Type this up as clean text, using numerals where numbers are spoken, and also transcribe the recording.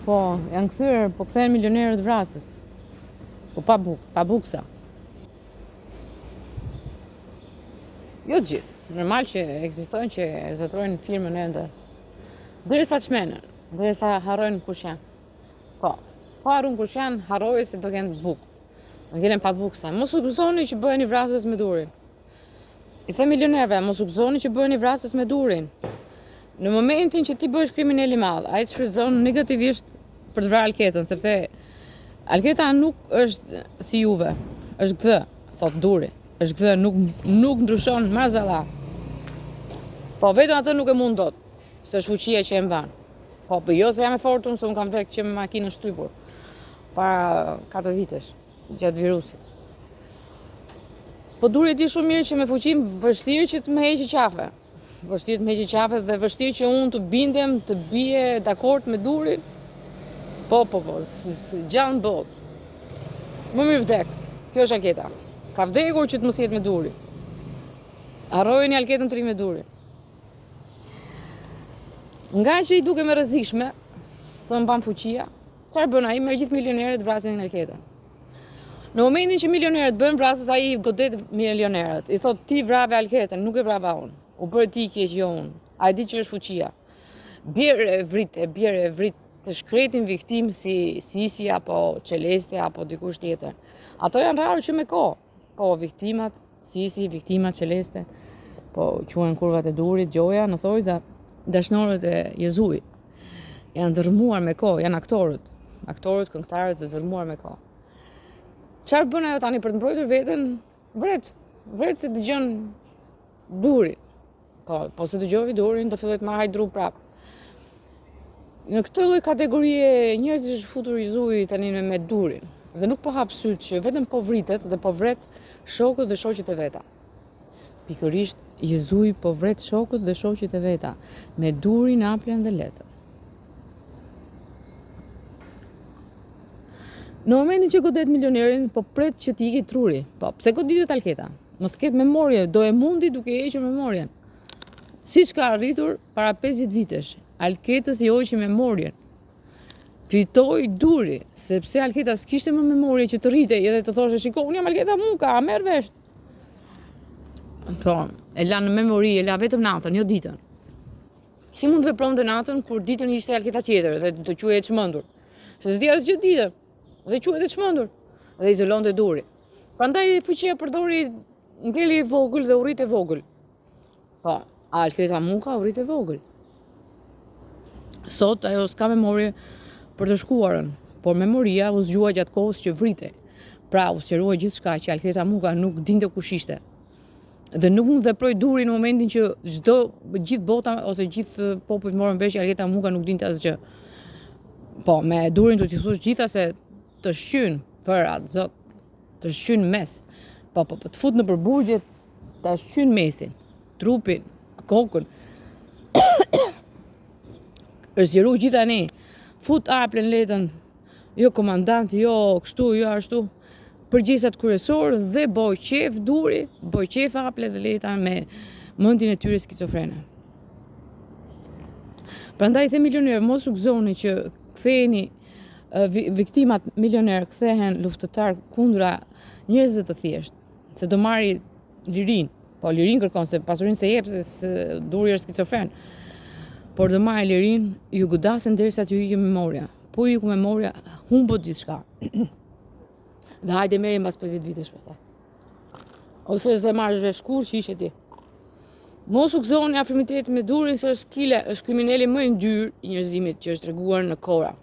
Po, janë kthyer, po kthehen milionerët vrasës. Po pa buksa. Jo të gjithë. Normal që ekzistojnë që zotrojnë firmën ende. Derisa çmenen, derisa harrojnë kush janë. Po harrun kush janë, harrojë se do kenë bukë. Do kenë pa buksa. Mos u gëzoni që bëheni vrasës me durin. I them milionerëve, mos u gëzoni që bëheni vrasës me durin. Në momentin që ti bëhesh kriminal i madh, ai të shfrytëzon negativisht për të vrarë Alketën, sepse Alketa nuk është si juve, është gdhë, thot duri, është gdhë, nuk ndryshon marzalla. Po vetëm atë nuk e mund dot, se është fuqia që e mban. Po jo se jam e fortun, se unë kam vdekë që me makinën shtypur para 4 vitesh, gjatë virusit. Po duri di shumë mirë që me fuqim vështirë që të më heqë qafe. Vështirë të më heqë qafe dhe vështirë që unë të bindem, të bie dakord me durin. Po, gjallë në botë. Më mirë vdek. Kjo është Alketa. Ka vdekur që të mos jetë me duri. Harrojeni Alketën të ri me duri. Nga që i duke me rrezikshme, se më mban fuqia, çfarë bën ai? Me gjithë milionerët vrasin Alketën. Në momentin që milionerët bën vrasës, ai godet milionerët. I thot ti vrave Alketën, nuk e vrava unë. U bërë ti keq, jo unë. Ai di që është fuqia. Bjerë e vrit të shkretin viktim si Sisi apo Celeste apo dikush tjetër. Ato janë rarë që me kohë. Po viktimat, Sisi, viktimat Celeste, po quhen kurvat e durit, Gjoja, në thojza, dashnorët e Jezuit. Janë dërmuar me kohë, janë aktorët, këngëtarët të dërmuar me kohë. Çfarë bën ajo tani për të mbrojtur veten? Vret se dëgjon durin. Po se dëgjoj durin, do filloj të marr hajdru prap. Në këtë lloj kategorie njerëzish është futur Jezuji tani me durin. Dhe nuk po hap syt që vetëm po vritet dhe po vret shokët dhe shoqet e veta. Pikërisht Jezuji po vret shokët dhe shoqet e veta me durin, aplën dhe letën. Në momentin që godet milionerin, po pret që t'i iki truri. Po pse goditet Alketa? Mos ketë memorie, do e mundi duke hequr memorien. Siç ka arritur para 50 vitesh, Alketës i hoqi memorien. Fitoi duri, sepse Alketa s'kishte më memorie që të rritej edhe të thoshe, shiko, unë jam Alketa Muka, a merr vesh. Po, e la në memori, e la vetëm natën, jo ditën. Si mund të vepronte natën kur ditën ishte Alketa tjetër dhe të quhej çmendur? Se s'di asgjë ditën. Dhe quhet e çmendur. Dhe izolonte duri. Prandaj fuqia përdori ngeli e vogël dhe urrit e vogël. Po, Alketa Muka urrit e vogël. Sot ajo s'ka memorie për të shkuarën, por memoria u zgjua gjatë kohës që vritej. Pra u sqarua gjithçka që Alketa Muka nuk dinte kush ishte. Dhe nuk mund veproj duri në momentin që gjithë bota ose gjithë popujt morën vesh që Alketa Muka nuk dinte asgjë. Po, me durin do t'i thosh gjitha se të shqyn për atë zot, të shqyn mes. Po, të fut në përburgje, të shqyn mesin, trupin, kokën. është zgjeru gjitha ne. Fut aplën letën, jo komandant, jo kështu, jo ashtu. Përgjegjësat kryesor dhe boj qef duri, boj qef aple dhe leta me mendjen e tyre skizofrene. Prandaj the milionerë, mos u gëzoni që ktheheni viktimat milioner kthehen luftëtar kundra njerëzve të thjesht, se do marri lirin. Po lirin kërkon se pasurinë se jep se duri është skizofren. Por do marri lirin, ju godasen derisa t'ju ikë memoria. Po ju iku memoria, humbët gjithçka. Dhe hajde merri mbas 50 vitesh pastaj. Ose s'e marrësh vesh kur që ishe ti. Mos u gëzoni afirmitetin me durin se është skile, është kriminali më i ndyrë i njerëzimit që është treguar në kora.